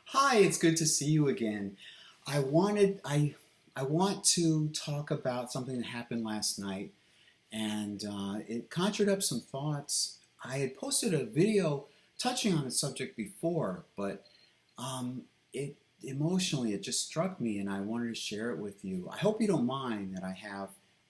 Hi, it's good to see you again. I want to talk about something that happened last night, and it conjured up some thoughts. I had posted a video touching on the subject before, but um, it emotionally it just struck me, and I wanted to share it with you. I hope you don't mind that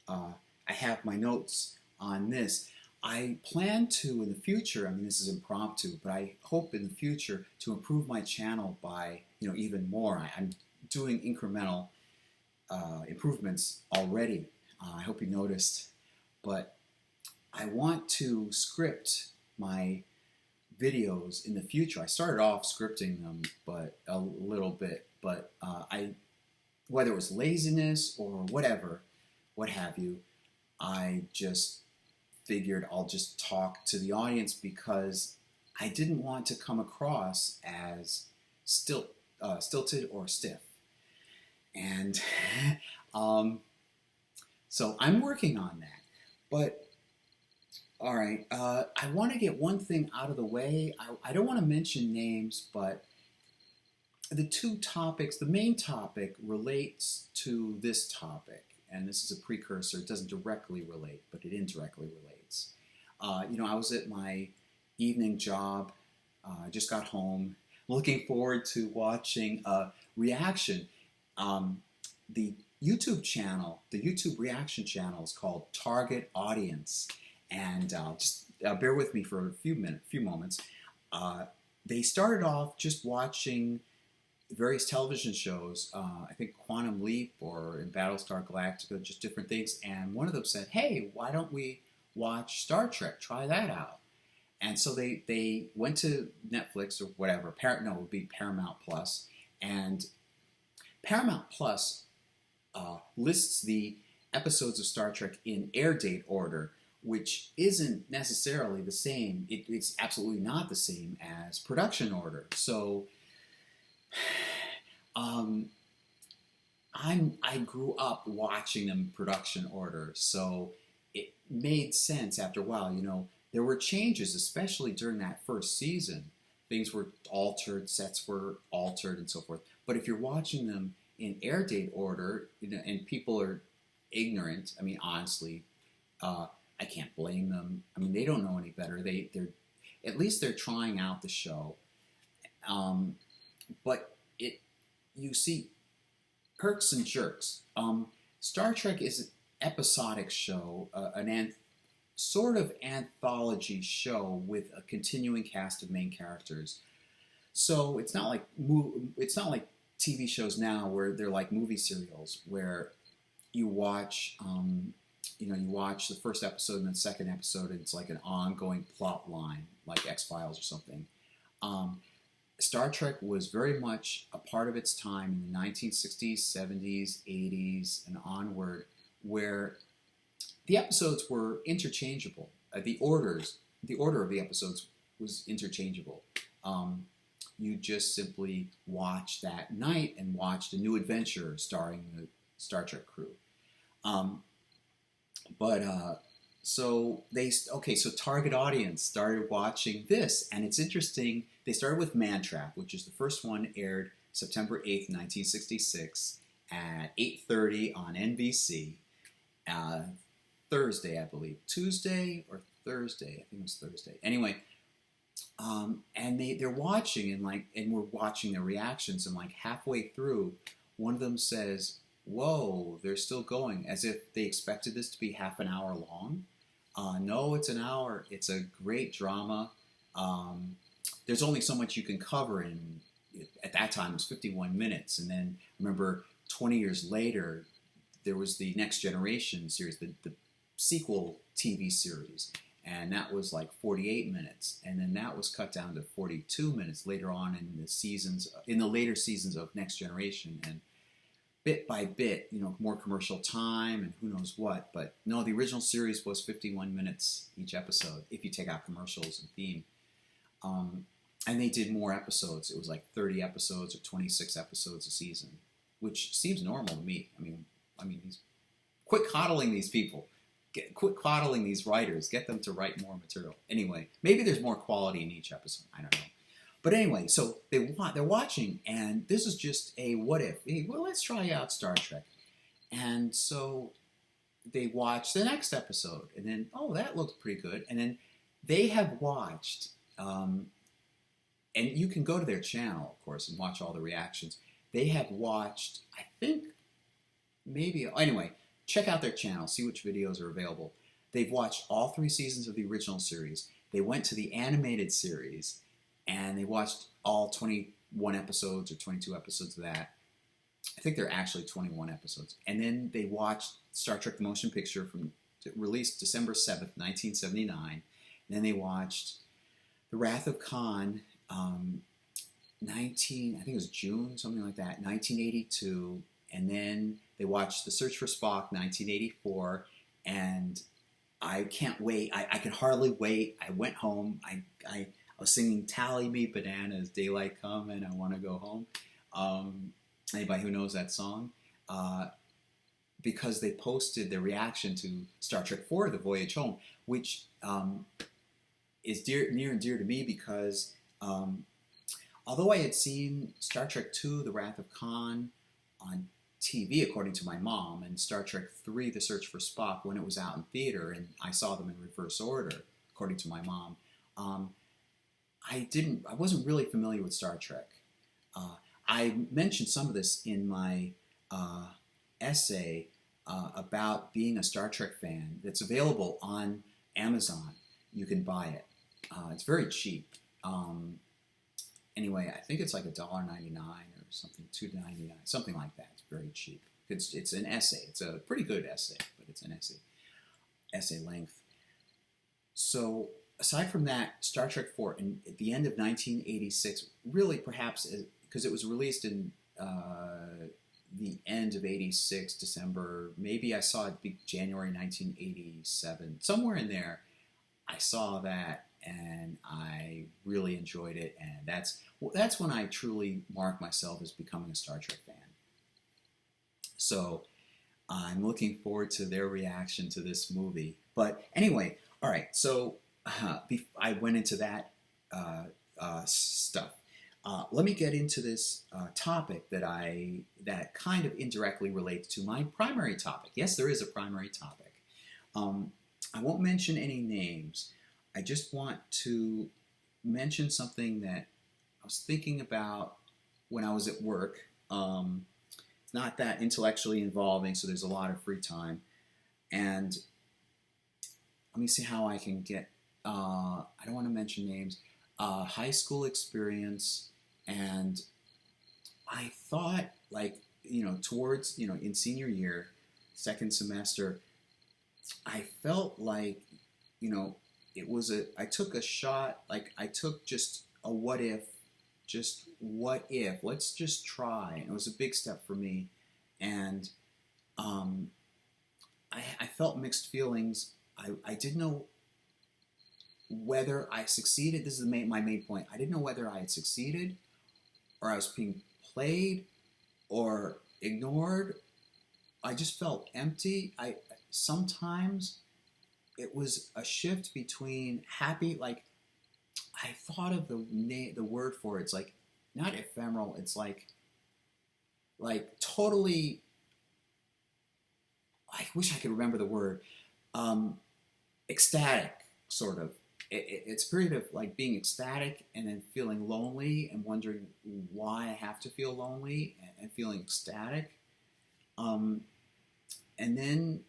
uh, I have my notes on this. I plan to in the future. I mean, this is impromptu, but I hope in the future to improve my channel by even more. I'm doing incremental improvements already. I hope you noticed, but I want to script my videos in the future. I started off scripting them, but a little bit, but whether it was laziness or whatever, what have you, I just figured I'll just talk to the audience because I didn't want to come across as stilted or stiff. And um, so I'm working on that. But all right, I want to get one thing out of the way. I don't want to mention names, but the main topic relates to this topic, and this is a precursor. It doesn't directly relate, but it indirectly relates. I was at my evening job. I just got home, looking forward to watching a reaction. Um, the the YouTube reaction channel is called Target Audience, and just bear with me for a few moments. Uh, they started off just watching various television shows, I think Quantum Leap or in Battlestar Galactica, just different things. And one of them said, hey, why don't we watch Star Trek? Try that out. And so they went to Netflix or whatever. It would be Paramount Plus. And Paramount Plus lists the episodes of Star Trek in air date order, which isn't necessarily the same. It's absolutely not the same as production order. So um, I grew up watching them in production order, so it made sense after a while. There were changes, especially during that first season. Things were altered, sets were altered, and so forth. But if you're watching them in air date order, and people are ignorant, I mean, honestly, I can't blame them. I mean, they don't know any better. They're at least they're trying out the show. But you see perks and jerks. Star Trek is an episodic show, sort of anthology show with a continuing cast of main characters. So it's not like TV shows now where they're like movie serials where you watch you watch the first episode and the second episode and it's like an ongoing plot line like X-Files or something. Star Trek was very much a part of its time in the 1960s, 70s, 80s, and onward, where the episodes were interchangeable. The order of the episodes was interchangeable. You just simply watched that night and watched a new adventure starring the Star Trek crew. Um, but So Target Audience started watching this, and it's interesting. They started with Man Trap, which is the first one, aired September 8th, 1966 at 8:30 on NBC. Thursday, I believe. Tuesday or Thursday? I think it was Thursday. Anyway, and they're watching and we're watching their reactions, and like halfway through, one of them says, "Whoa, they're still going," as if they expected this to be half an hour long. No, it's an hour. It's a great drama. There's only so much you can cover in. At that time, it was 51 minutes, and then remember, 20 years later, there was the Next Generation series, the sequel TV series, and that was like 48 minutes, and then that was cut down to 42 minutes later on in the later seasons of Next Generation, and bit by bit, more commercial time and who knows what. But no, the original series was 51 minutes each episode, if you take out commercials and theme. And they did more episodes. It was like 30 episodes or 26 episodes a season, which seems normal to me. I mean, quit coddling these people. Quit coddling these writers. Get them to write more material. Anyway, maybe there's more quality in each episode. I don't know. But anyway, so they're watching, and this is just a what if. Hey, well, let's try out Star Trek. And so they watch the next episode, and then, oh, that looks pretty good. And then they have watched, and you can go to their channel, of course, and watch all the reactions. They have watched, I think, maybe, anyway, check out their channel, see which videos are available. They've watched all 3 seasons of the original series. They went to the animated series, and they watched all 21 episodes or 22 episodes of that. I think they're actually 21 episodes. And then they watched Star Trek the Motion Picture, released December 7th, 1979. And then they watched The Wrath of Khan, I think it was June, something like that, 1982. And then they watched The Search for Spock, 1984. And I can't wait. I can hardly wait. I went home. I was singing Tally Me Bananas, Daylight Come, and I Want to Go Home. Anybody who knows that song? Because they posted their reaction to Star Trek IV, The Voyage Home, which is near and dear to me because although I had seen Star Trek II, The Wrath of Khan on TV, according to my mom, and Star Trek III, The Search for Spock, when it was out in theater, and I saw them in reverse order, according to my mom, I wasn't really familiar with Star Trek. I mentioned some of this in my essay about being a Star Trek fan. It's available on Amazon. You can buy it. It's very cheap. Anyway, I think it's like $1.99 or something, $2.99, something like that. It's very cheap. It's an essay. It's a pretty good essay, but it's an essay length. So aside from that, Star Trek IV, at the end of 1986, really perhaps because it was released in the end of 86, December, maybe I saw it January 1987, somewhere in there, I saw that and I really enjoyed it, and that's when I truly mark myself as becoming a Star Trek fan. So I'm looking forward to their reaction to this movie. But anyway, all right, so I went into that stuff. Let me get into this topic that kind of indirectly relates to my primary topic. Yes, there is a primary topic. I won't mention any names. I just want to mention something that I was thinking about when I was at work. It's not that intellectually involving, so there's a lot of free time. And let me see how I can get, I don't want to mention names, high school experience. And I thought, towards, in senior year, second semester, I felt like, I took a shot, I took just a what if, let's just try. And it was a big step for me. And I felt mixed feelings. I didn't know whether I succeeded. This is my main point. I didn't know whether I had succeeded, or I was being played, or ignored. I just felt empty. Sometimes it was a shift between happy, I thought of the word for it. It's not ephemeral. It's like totally. I wish I could remember the word. Ecstatic, sort of. It's a period of being ecstatic and then feeling lonely and wondering why I have to feel lonely and feeling ecstatic. And then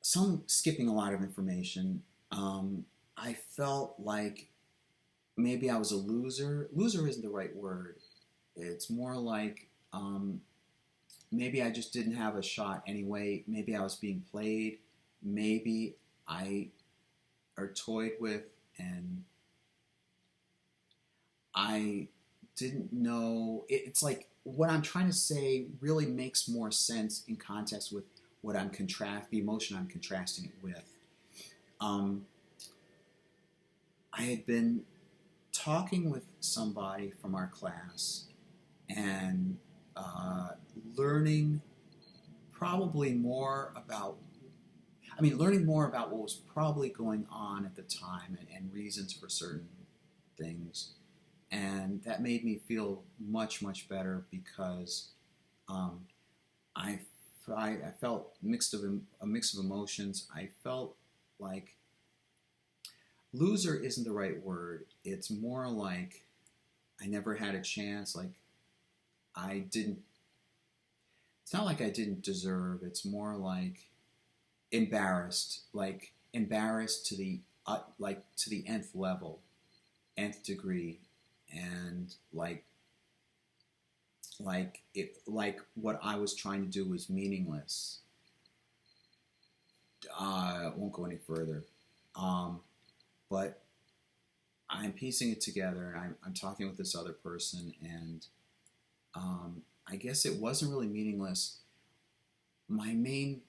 skipping a lot of information. I felt like maybe I was a loser. Loser isn't the right word. It's more like maybe I just didn't have a shot anyway. Maybe I was being played. Maybe I are toyed with, and I didn't know. It's like what I'm trying to say really makes more sense in context with what the emotion I'm contrasting it with. I had been talking with somebody from our class and learning more about what was probably going on at the time and reasons for certain things. And that made me feel much, much better because um, I, I felt a mix of emotions. I felt like loser isn't the right word. It's more like I never had a chance. Like I didn't. It's not like I didn't deserve. It's more like embarrassed. Like embarrassed to the to the nth level, nth degree, and like what I was trying to do was meaningless. I won't go any further. Um, but I'm piecing it together, and I'm talking with this other person, and I guess it wasn't really meaningless. My main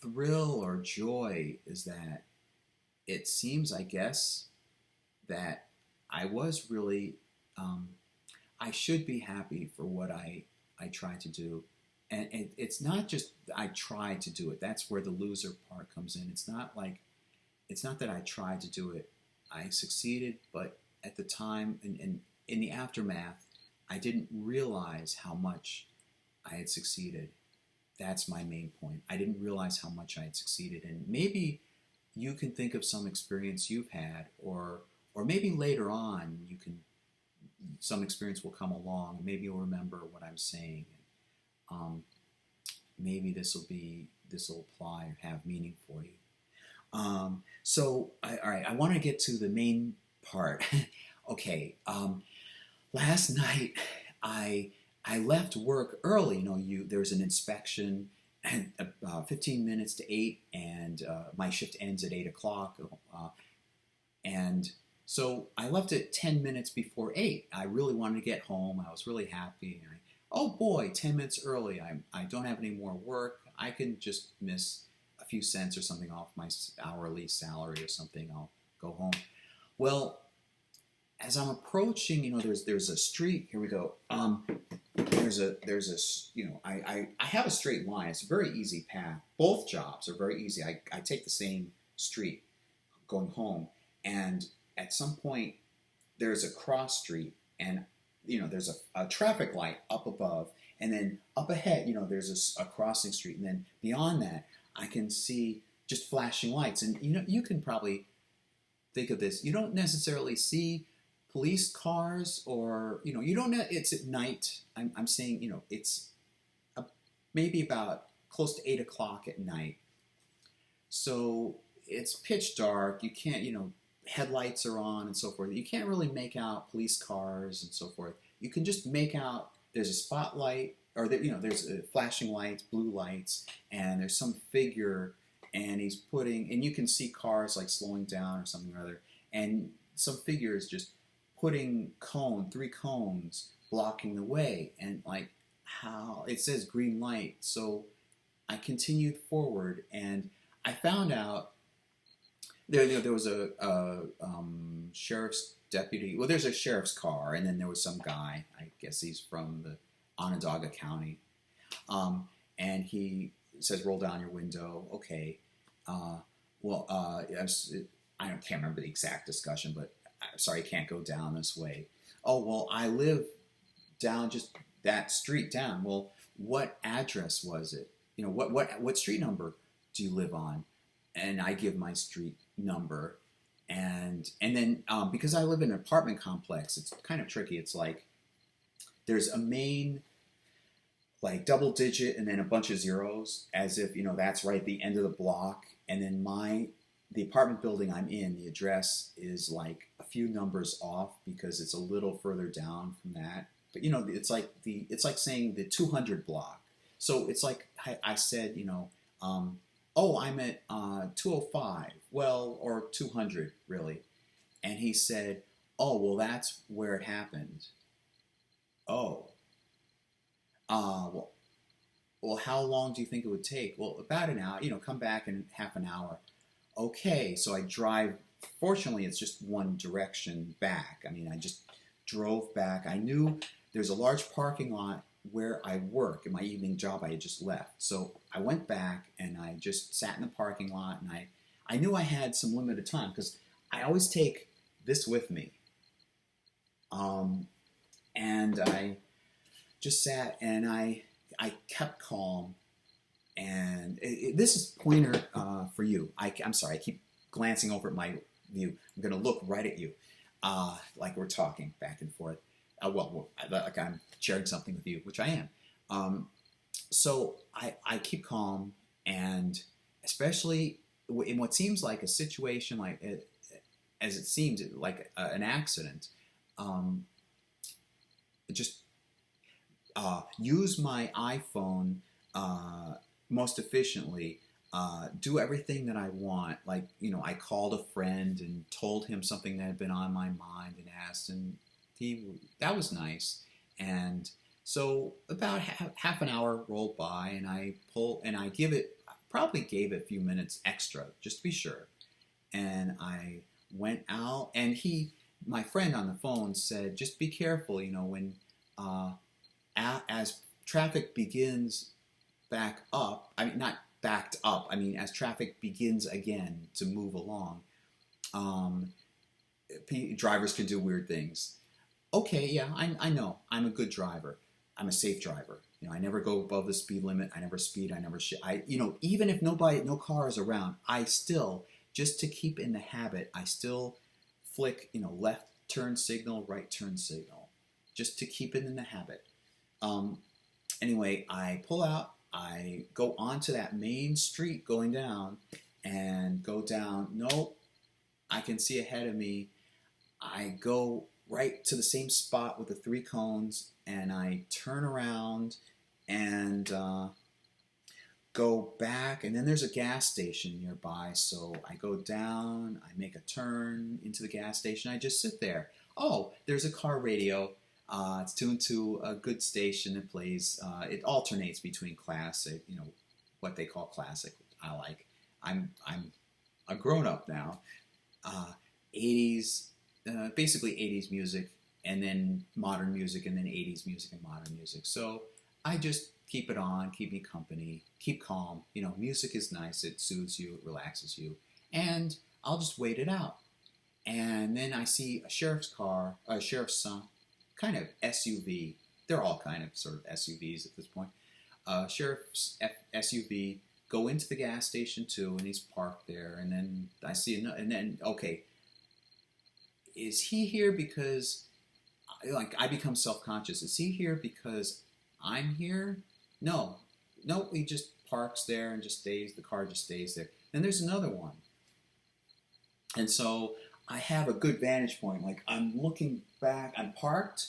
thrill or joy is that it seems, I guess, that I was really, um, I should be happy for what I tried to do. And it's not just I tried to do it. That's where the loser part comes in. It's not that I tried to do it. I succeeded, but at the time and in the aftermath, I didn't realize how much I had succeeded. That's my main point. I didn't realize how much I had succeeded, and maybe you can think of some experience you've had, or maybe later on you can some experience will come along. Maybe you'll remember what I'm saying. Um, Maybe this will apply or have meaning for you. All right, I want to get to the main part. Okay, last night I left work early. You know, there's an inspection and 15 minutes to 8, and my shift ends at 8 o'clock. And so I left at 10 minutes before 8. I really wanted to get home. I was really happy. Oh boy, 10 minutes early. I don't have any more work. I can just miss a few cents or something off my hourly salary or something. I'll go home. Well, as I'm approaching, you know, there's a street. Here we go. There's a you know, I have a straight line. It's a very easy path. Both jobs are very easy. I take the same street going home, and at some point there's a cross street, and you know there's a traffic light up above, and then up ahead, you know, there's a crossing street, and then beyond that I can see just flashing lights. And you know, you can probably think of this. You don't necessarily see police cars, or you know, you don't know. It's at night. I'm saying, you know, it's maybe about close to 8 o'clock at night, so it's pitch dark. You can't, you know, headlights are on and so forth. You can't really make out police cars and so forth. You can just make out there's a spotlight, or that, you know, there's flashing lights, blue lights, and there's some figure, and he's putting, and you can see cars like slowing down or something or other, and some figure is just putting three cones blocking the way, and like how it says green light. So I continued forward, and I found out there was a sheriff's deputy. Well, there's a sheriff's car, and then there was some guy. I guess he's from the Onondaga County, and he says, "Roll down your window." Okay. Well, can't remember the exact discussion, but I'm sorry, I can't go down this way. Oh well, I live down just that street down. Well, what address was it? You know, what street number do you live on? And I give my street number, and then because I live in an apartment complex, it's kind of tricky. It's like there's a main like double digit and then a bunch of zeros, as if, you know, that's right at the end of the block. And then the apartment building I'm in, the address is like a few numbers off because it's a little further down from that. But you know, it's like saying the 200 block. So it's like I said, you know, oh, I'm at 205. Well, or 200 really. And he said, oh, well, that's where it happened. Oh, well, how long do you think it would take? Well, about an hour. You know, come back in half an hour. Okay, so I drive. Fortunately, it's just one direction back. I mean, I just drove back. I knew there's a large parking lot where I work in my evening job I had just left. So I went back and I just sat in the parking lot, and I knew I had some limited time because I always take this with me. Um, and I just sat and I kept calm. And this is pointer for you. I'm sorry, I keep glancing over at my view. I'm going to look right at you, like we're talking back and forth. Like I'm sharing something with you, which I am. So I keep calm, and especially in what seems like a situation like as it seems like an accident, um, just use my iPhone most efficiently. Do everything that I want. Like, I called a friend and told him something that had been on my mind and asked, and that was nice. And so about half an hour rolled by, and probably gave it a few minutes extra just to be sure. And I went out, and my friend on the phone said, just be careful, when uh, as traffic begins back up, I mean, not backed up, I mean, as traffic begins again to move along, um, drivers can do weird things. Okay, yeah, I know. I'm a good driver. I'm a safe driver. I never go above the speed limit. I never speed. I never even if no car is around, I still, just to keep in the habit, I still flick, left turn signal, right turn signal, just to keep it in the habit. Um, anyway, I pull out. I go onto that main street going down, and go down. Nope, I can see ahead of me. I go right to the same spot with the three cones, and I turn around and go back, and then there's a gas station nearby, so I go down, I make a turn into the gas station, I just sit there. Oh, there's a car radio. It's tuned to a good station that plays. It alternates between classic, what they call classic. I like. I'm a grown up now. 80s, basically 80s music, and then modern music, and then 80s music and modern music. So I just keep it on, keep me company, keep calm. Music is nice. It soothes you, it relaxes you, and I'll just wait it out. And then I see a sheriff's car, a sheriff's kind of SUV. They're all kind of sort of SUVs at this point. Sheriff's SUV go into the gas station too, and he's parked there. And then I see another, and then okay, is he here because I become self-conscious? Is he here because I'm here? No, no, he just parks there and just stays. The car just stays there. Then there's another one, and so I have a good vantage point. Like I'm looking back, I'm parked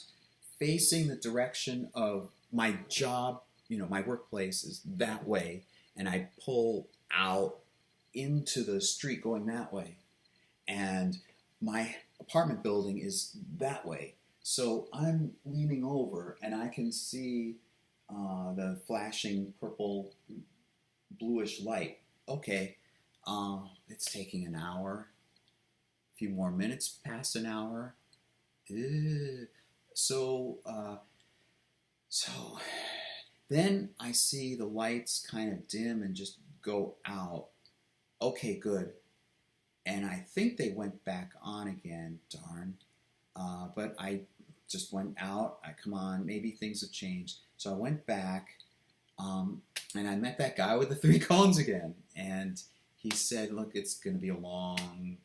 facing the direction of my job, my workplace is that way, and I pull out into the street going that way. And my apartment building is that way. So I'm leaning over and I can see the flashing purple bluish light. Okay, it's taking an hour, a few more minutes past an hour. So then I see the lights kind of dim and just go out. Okay, good. And I think they went back on again, darn. But I just went out. Come on, maybe things have changed. So I went back, and I met that guy with the three cones again. And he said, look, it's going to be a long,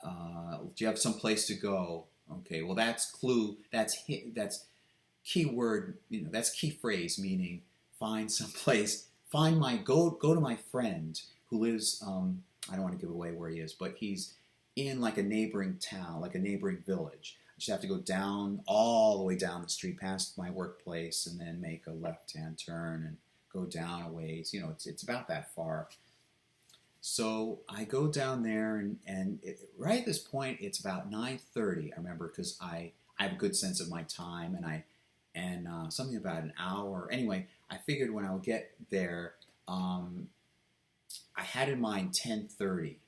do you have some place to go? Okay, well, that's clue. That's key word, that's key phrase, meaning find some place. Go to my friend who lives, I don't want to give away where he is, but he's in like a neighboring town, like a neighboring village. I just have to go down, all the way down the street past my workplace, and then make a left-hand turn and go down a ways. It's about that far. So I go down there, and right at this point, it's about 9:30. I remember because I have a good sense of my time, and something about an hour. Anyway, I figured when I would get there, I had in mind 10:30.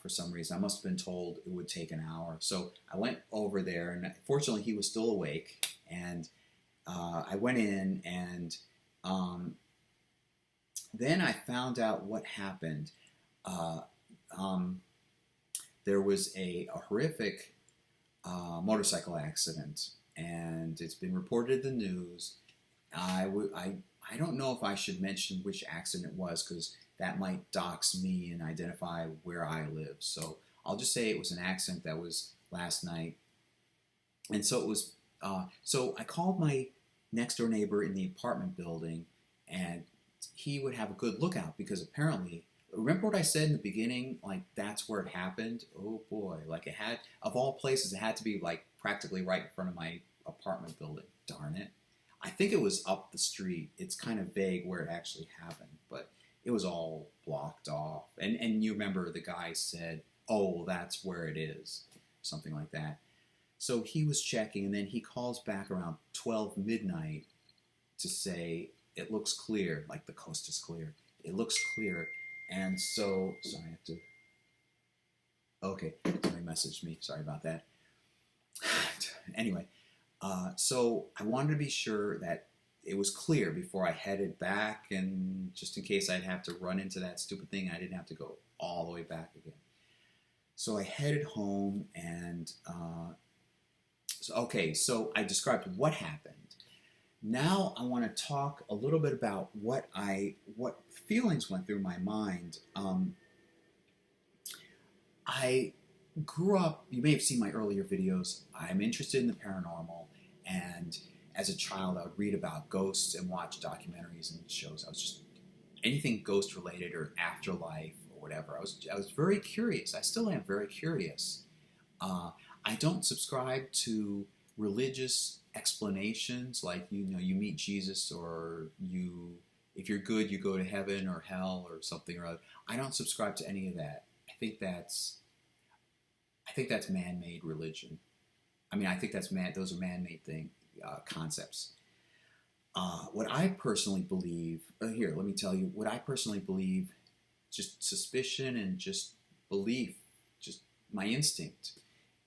For some reason, I must have been told it would take an hour. So I went over there, and fortunately, he was still awake. And I went in, and then I found out what happened. There was a horrific motorcycle accident, and it's been reported in the news. I don't know if I should mention which accident it was because that might dox me and identify where I live. So I'll just say it was an accident that was last night. And so it was. So I called my next door neighbor in the apartment building, and he would have a good lookout because apparently, remember what I said in the beginning? Like that's where it happened. Oh boy! Like it had, of all places, it had to be like practically right in front of my apartment building. Darn it! I think it was up the street. It's kind of vague where it actually happened, but it was all blocked off. And you remember the guy said, "Oh, well, that's where it is," something like that. So he was checking, and then he calls back around 12 midnight to say it looks clear, like the coast is clear. It looks clear, and so sorry, I have to. Okay, somebody messaged me. Sorry about that. Anyway, so I wanted to be sure that it was clear before I headed back, and just in case I'd have to run into that stupid thing, I didn't have to go all the way back again. So I headed home, and so I described what happened. Now I want to talk a little bit about what feelings went through my mind. I grew up, you may have seen my earlier videos, I'm interested in the paranormal, and as a child I would read about ghosts and watch documentaries and shows. I was just, anything ghost related or afterlife or whatever. I was very curious. I still am very curious. I don't subscribe to religious explanations like, you know, you meet Jesus, or if you're good, you go to heaven or hell or something or other. I don't subscribe to any of that. I think that's man-made religion. I mean, I think those are man-made concepts. What I personally believe, here, let me tell you, what I personally believe, just suspicion and just belief, just my instinct,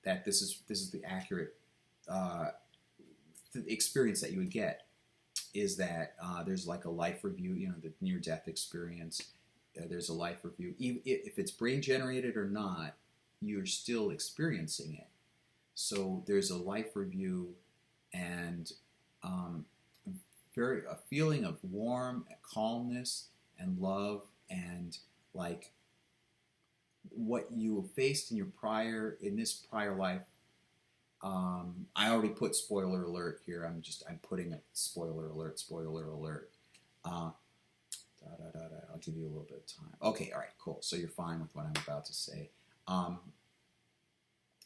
that this is the accurate the experience that you would get, is that there's like a life review, you know, the near-death experience. There's a life review. If it's brain-generated or not, you're still experiencing it. So there's a life review, and a feeling of warm calmness and love, and like what you faced in this prior life. I already put spoiler alert here. I'm putting a spoiler alert. I'll give you a little bit of time. Okay, all right, cool. So you're fine with what I'm about to say.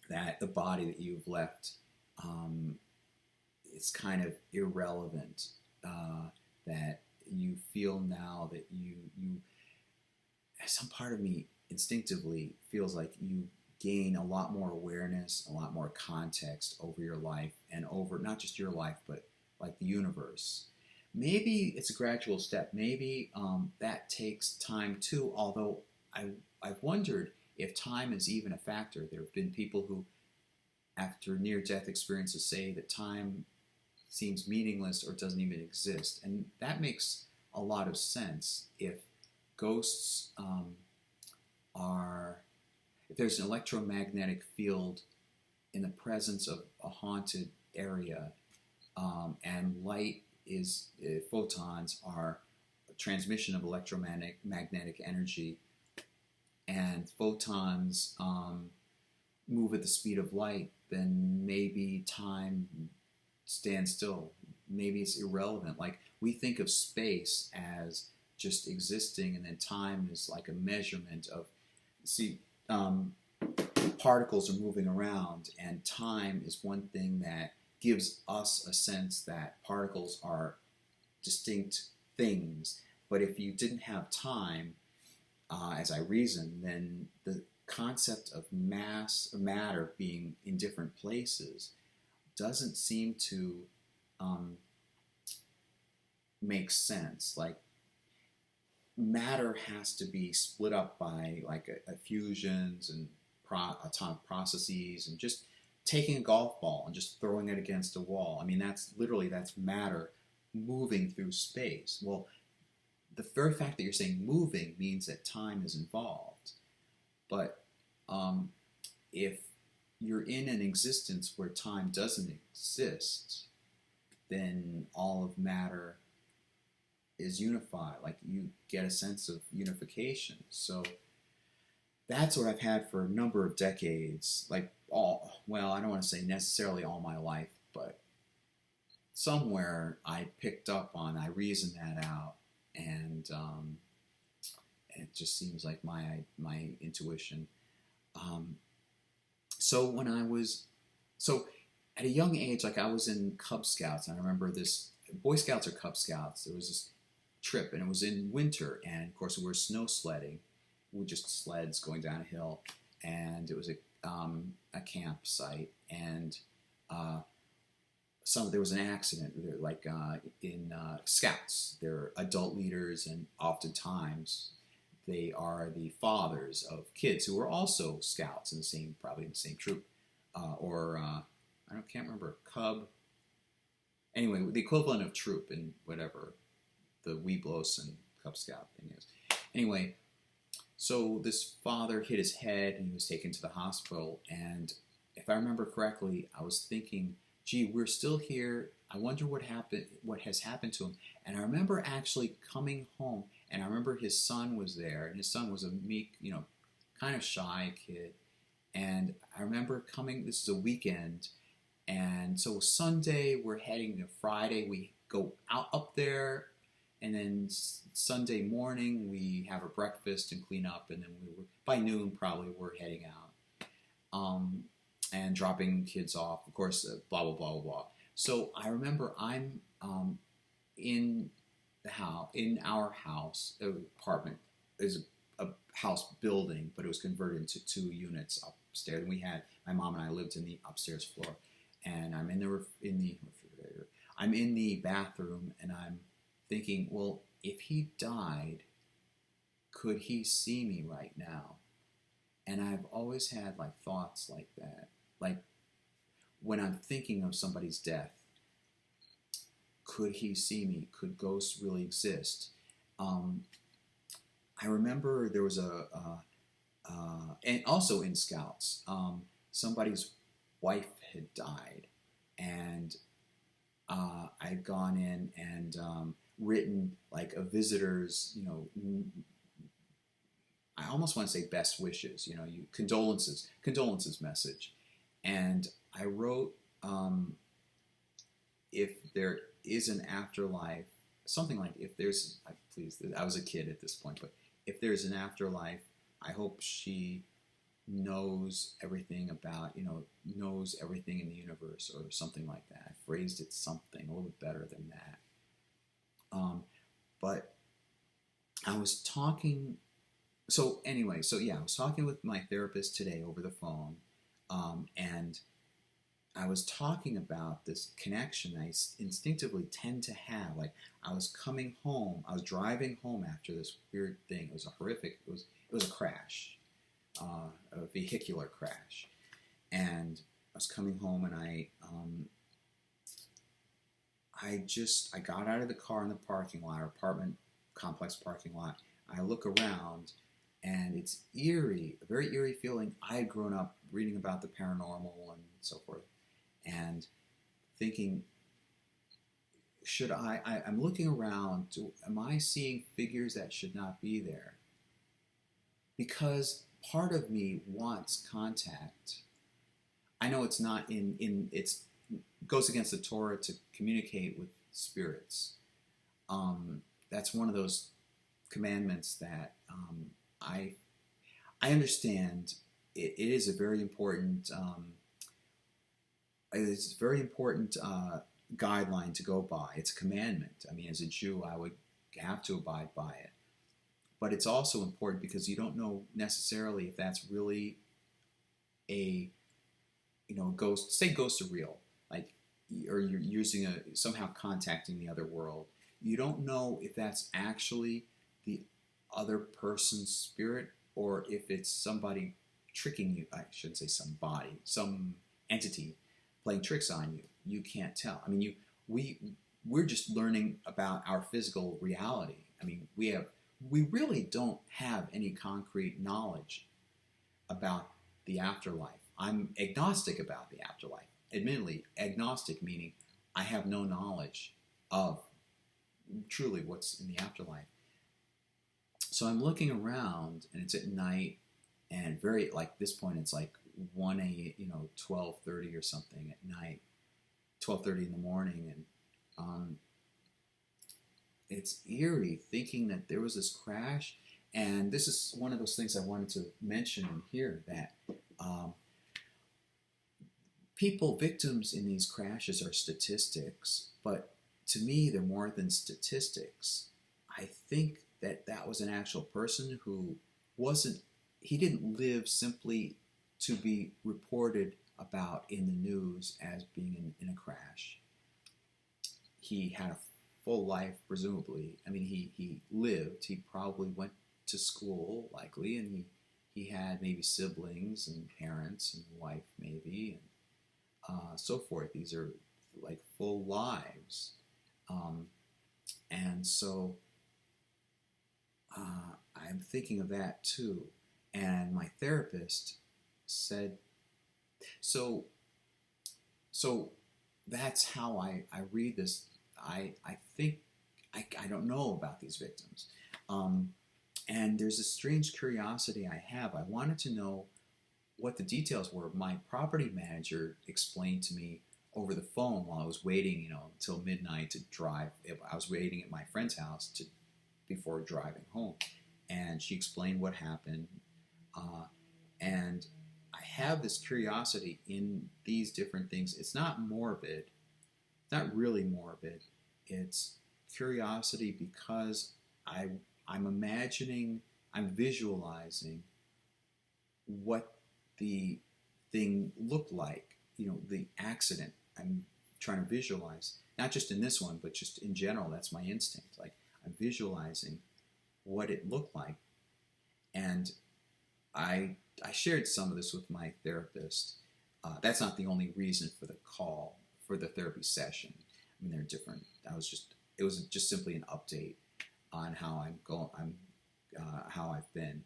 That the body that you've left, it's kind of irrelevant. That you feel now that you, some part of me instinctively feels like you gain a lot more awareness, a lot more context over your life, and over not just your life, but like the universe. Maybe it's a gradual step. Maybe that takes time too, although I've wondered if time is even a factor. There have been people who, after near-death experiences, say that time seems meaningless or doesn't even exist. And that makes a lot of sense. If ghosts if there's an electromagnetic field in the presence of a haunted area, and light photons are a transmission of electromagnetic energy, and photons move at the speed of light, then maybe time stands still. Maybe it's irrelevant. Like, we think of space as just existing, and then time is like a measurement of, particles are moving around, and time is one thing that gives us a sense that particles are distinct things. But if you didn't have time, as I reason, then the concept of matter being in different places doesn't seem to make sense. Like, matter has to be split up by like fusions and atomic processes, and just taking a golf ball and just throwing it against a wall. I mean, that's matter moving through space. Well, the very fact that you're saying moving means that time is involved. But if you're in an existence where time doesn't exist, then all of matter is unified. Like you get a sense of unification. So that's what I've had for a number of decades. Like well, I don't want to say necessarily all my life, but somewhere I picked up on, I reasoned that out, and it just seems like my intuition. Um, so when I was so at a young age, like I was in Cub Scouts, and I remember this Boy Scouts or Cub Scouts. There was this trip, and it was in winter, and of course we were snow sledding. We were just sleds going down a hill, and it was a campsite, and there was an accident. Like in Scouts, they're adult leaders, and oftentimes they are the fathers of kids who are also Scouts in probably in the same troop, or can't remember, Cub. Anyway, the equivalent of troop in whatever the Weeblos and Cub Scout thing is. Anyway, so this father hit his head and he was taken to the hospital. And if I remember correctly, I was thinking, gee, we're still here. I wonder what has happened to him. And I remember actually coming home, and I remember his son was there, and his son was a meek, kind of shy kid. And I remember this is a weekend, and so Sunday we're heading to Friday. We go up there, and then Sunday morning we have a breakfast and clean up, and then by noon probably we're heading out. And dropping kids off, of course, blah, blah, blah, blah, blah. So I remember I'm in our house, apartment, is a house building, but it was converted into 2 units upstairs. And my mom and I lived in the upstairs floor. And I'm in the refrigerator. I'm in the bathroom, and I'm thinking, well, if he died, could he see me right now? And I've always had like thoughts like that. Like when I'm thinking of somebody's death, could he see me? Could ghosts really exist? I remember there was and also in Scouts, somebody's wife had died, and I'd gone in and written like a visitor's, I almost want to say best wishes, condolences message. And I wrote, if there is an afterlife, something like, I was a kid at this point, but if there's an afterlife, I hope she knows everything about, knows everything in the universe, or something like that. I phrased it something a little bit better than that. But I was talking, I was talking with my therapist today over the phone, and I was talking about this connection I instinctively tend to have. Like I was driving home after this weird thing. It was it was a crash, a vehicular crash. And I was coming home, and I got out of the car in the parking lot, our apartment complex parking lot. I look around, and it's eerie, a very eerie feeling. I had grown up reading about the paranormal and so forth, and thinking, I'm looking around, am I seeing figures that should not be there? Because part of me wants contact. I know it's not it goes against the Torah to communicate with spirits. That's one of those commandments that I understand. It is a very important guideline to go by. It's a commandment. I mean, as a Jew, I would have to abide by it. But it's also important because you don't know necessarily if that's really a ghost. Say ghosts are real, like, or you're using somehow contacting the other world. You don't know if that's actually the other person's spirit, or if it's somebody tricking you. I shouldn't say somebody, some entity playing tricks on you. You can't tell. I mean, we're just learning about our physical reality. I mean, we really don't have any concrete knowledge about the afterlife. I'm agnostic about the afterlife. Admittedly, agnostic meaning I have no knowledge of truly what's in the afterlife. So I'm looking around, and it's at night, and very like this point, it's like 12:30 or something at night, 12:30 in the morning, and it's eerie thinking that there was this crash. And this is one of those things I wanted to mention in here, that victims in these crashes are statistics, but to me, they're more than statistics. I think that was an actual person who he didn't live simply to be reported about in the news as being in a crash. He had a full life, presumably. I mean, he lived. He probably went to school, likely, and he had maybe siblings and parents and wife, maybe, and so forth. These are like full lives. And so I'm thinking of that too. And my therapist said, so that's how I read this. I think I don't know about these victims. And there's a strange curiosity I have. I wanted to know what the details were. My property manager explained to me over the phone while I was waiting, until midnight to drive. I was waiting at my friend's house before driving home. And she explained what happened. And I have this curiosity in these different things. It's not morbid. It's not really morbid. It's curiosity because I'm imagining, I'm visualizing what the thing looked like, the accident. I'm trying to visualize, not just in this one, but just in general. That's my instinct. Like, I'm visualizing what it looked like. And I shared some of this with my therapist. That's not the only reason for the call, for the therapy session. I mean, they're different. It was just simply an update on how how I've been.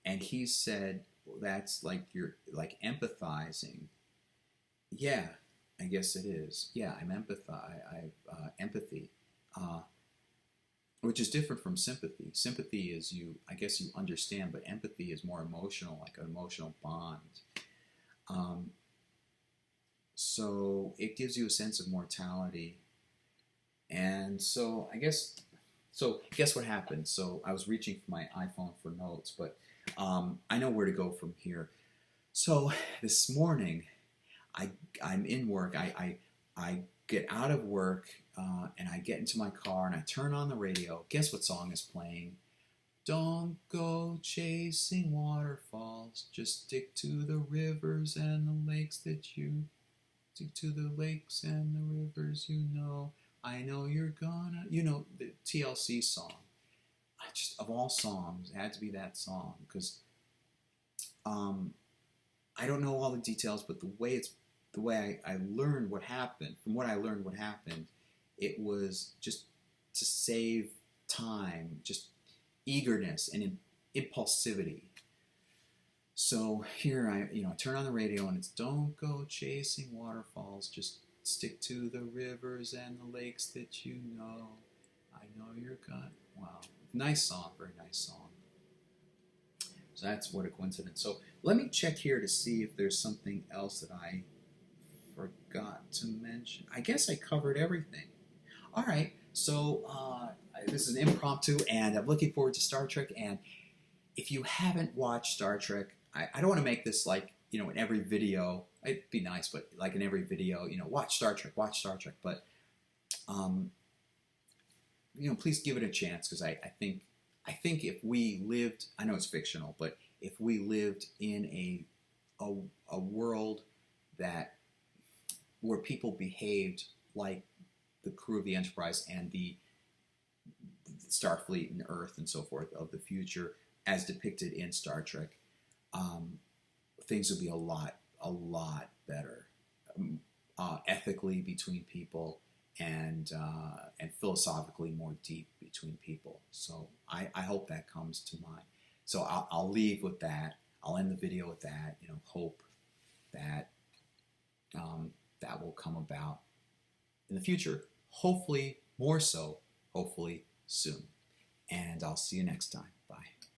And he said, well, that's like you're like empathizing. Yeah, I guess it is. Yeah, I'm empathy, which is different from sympathy. Sympathy is I guess you understand, but empathy is more emotional, like an emotional bond. So it gives you a sense of mortality. And so guess what happened? So I was reaching for my iPhone for notes, but I know where to go from here. So this morning, I'm in work. I get out of work and I get into my car and I turn on the radio. Guess what song is playing? Don't go chasing waterfalls. Just stick to the rivers and the lakes that you stick to the lakes and the rivers. I know you're gonna. The TLC song. Just of all songs, it had to be that song because I don't know all the details, but the way I learned what happened, from what I learned what happened, it was just to save time, just eagerness and impulsivity. So here I turn on the radio and it's don't go chasing waterfalls, just stick to the rivers and the lakes that you know. I know you're gonna. Wow, nice song, very nice song. So that's what a coincidence. So let me check here to see if there's something else that I forgot to mention. I guess I covered everything. All right, so this is an impromptu, and I'm looking forward to Star Trek. And if you haven't watched Star Trek, I don't want to make this like, in every video. It'd be nice, but like in every video, watch Star Trek. But, please give it a chance, because I think if we lived, I know it's fictional, but if we lived in a world where people behaved like the crew of the Enterprise and the Starfleet and Earth and so forth of the future, as depicted in Star Trek, things would be a lot better, ethically between people, and philosophically more deep between people. So I hope that comes to mind. So I'll leave with that. I'll end the video with that. Hope that that will come about in the future. Hopefully more so. Hopefully soon. And I'll see you next time.